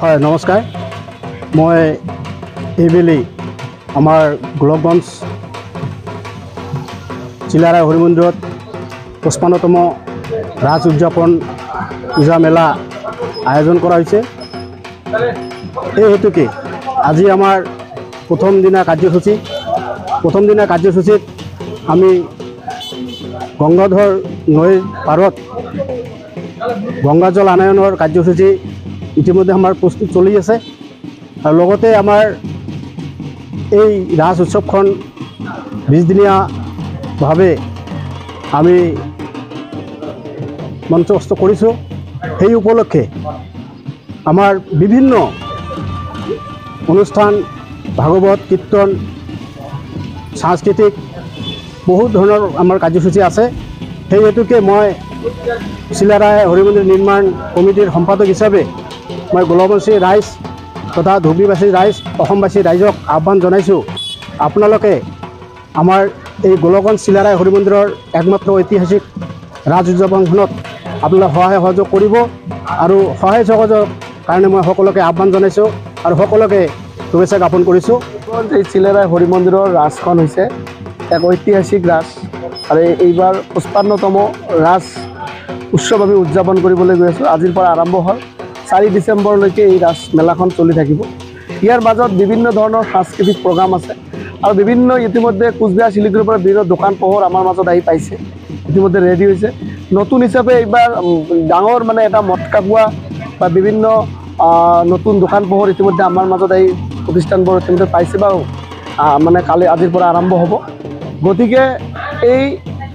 হয় নমস্কাৰ মই এইবেলি আমাৰ গোলকগঞ্জ চিলাৰায় হৰি মন্দিৰত 55তম ৰাজ উদযাপন পূজা মেলা আয়োজন কৰা হৈছে। এই হেতুকে আজি আমাৰ প্ৰথম দিনা কাৰ্যসূচীত আমি গংগাধৰ নৈৰ পাৰত গংগাজল আনয়নৰ কাৰ্যসূচী ইতিমধ্যে আমাৰ প্ৰস্তুত চলি আছে আৰু লগতে আমাৰ এই ৰাজ উৎসৱখন 20 দিনীয়াভাৱে আমি মঞ্চস্থ কৰিছোঁ। সেই উপলক্ষে আমাৰ বিভিন্ন অনুষ্ঠান ভাগৱত কীৰ্তন সাংস্কৃতিক বহুত ধৰণৰ আমাৰ কাৰ্যসূচী আছে। সেই হেতুকে মই চিলাৰায় হৰি মন্দিৰ নিৰ্মাণ কমিটিৰ সম্পাদক হিচাপে মই গোলকগঞ্জী ৰাইজ তথা ধুবুৰীবাসী ৰাইজ অসমবাসী ৰাইজক আহ্বান জনাইছোঁ, আপোনালোকে আমাৰ এই গোলকগঞ্জ চিলাৰায় হৰি মন্দিৰৰ একমাত্ৰ ঐতিহাসিক ৰাজ উদযাপনখনত আপোনালোকে সহায় সহযোগ কৰিব আৰু সহায় সহযোগৰ কাৰণে মই সকলোকে আহ্বান জনাইছোঁ আৰু সকলোকে শুভেচ্ছা জ্ঞাপন কৰিছোঁ। এই চিলাৰায় হৰি মন্দিৰৰ ৰাজখন হৈছে এক ঐতিহাসিক ৰাজ আৰু এইবাৰ 55তম ৰাজ উৎসৱ আমি উদযাপন কৰিবলৈ গৈ আছোঁ। আজিৰ পৰা আৰম্ভ হ'ল 4 ডিচেম্বৰলৈকে এই ৰাজ মেলাখন চলি থাকিব। ইয়াৰ মাজত বিভিন্ন ধৰণৰ সাংস্কৃতিক প্ৰগ্ৰাম আছে আৰু বিভিন্ন ইতিমধ্যে কোচবিহাৰ শিলিগুৰিৰ পৰা বিভিন্ন দোকান পোহৰ আমাৰ মাজত আহি পাইছে, ইতিমধ্যে ৰেডি হৈছে। নতুন হিচাপে এইবাৰ ডাঙৰ মানে এটা মটকা পোৱা বা বিভিন্ন নতুন দোকান পোহৰ ইতিমধ্যে আমাৰ মাজত এই প্ৰতিষ্ঠানবোৰ ইতিমধ্যে পাইছে বা মানে আজিৰ পৰা আৰম্ভ হ'ব। গতিকে এই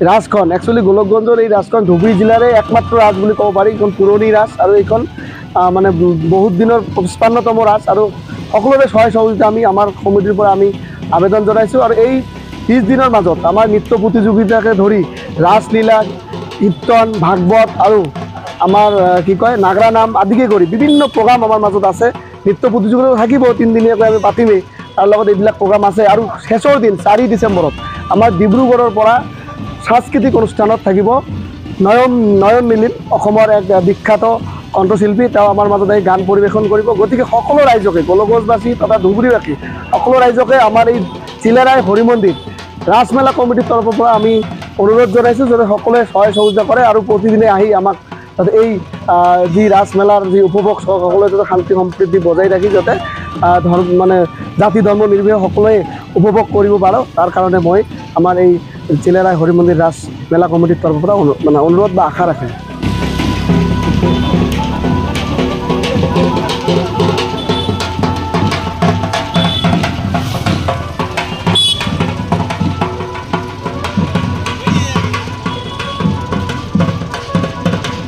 ৰাজখন একচুৱেলি গোলকগঞ্জৰ এই ৰাজখন ধুবুৰী জিলাৰে একমাত্ৰ ৰাজ বুলি ক'ব পাৰি। এইখন পুৰণি ৰাজ আৰু এইখন মানে বহুত দিনৰ 55তম ৰাজ আৰু সকলোৰে সহায় সহযোগিতা আমি আমাৰ কমিটিৰ পৰা আমি আবেদন জনাইছোঁ। আৰু এই 20 দিনৰ মাজত আমাৰ নৃত্য প্ৰতিযোগিতাকে ধৰি ৰাজলীলা কীৰ্তন ভাগৱত আৰু আমাৰ নাগৰা নাম আদিকে কৰি বিভিন্ন প্ৰগ্ৰাম আমাৰ মাজত আছে। নৃত্য প্ৰতিযোগিতা থাকিব 3 দিনীয়াকৈ আমি পাতিমেই, তাৰ লগত এইবিলাক প্ৰগ্ৰাম আছে। আৰু শেষৰ দিন 4 ডিচেম্বৰত আমাৰ ডিব্ৰুগড়ৰ পৰা সাংস্কৃতিক অনুষ্ঠানত থাকিব নয়ন মিলিন, অসমৰ এক বিখ্যাত কণ্ঠশিল্পী। তেওঁ আমাৰ মাজত এই গান পৰিৱেশন কৰিব। গতিকে সকলো ৰাইজকে গোলকগঞ্জবাসী তথা ধুবুৰীবাসী সকলো ৰাইজকে আমাৰ এই চিলাৰায় হৰি মন্দিৰ ৰাজমেলা কমিটিৰ তৰফৰ পৰা আমি অনুৰোধ জনাইছোঁ যাতে সকলোৱে সহায় সহযোগিতা কৰে আৰু প্ৰতিদিনে আহি আমাক যাতে এই যি ৰাজমেলাৰ যি উপভোগ সকলোৱে যাতে শান্তি সম্প্ৰীতি বজাই ৰাখি যাতে মানে জাতি ধৰ্ম নিৰ্বিশেষে সকলোৱে উপভোগ কৰিব পাৰোঁ, তাৰ কাৰণে মই আমাৰ এই চিলাৰায় হৰি মন্দিৰ ৰাজ মেলা কমিটিৰ তৰফৰ পৰা অনুৰোধ বা আশা ৰাখিছোঁ।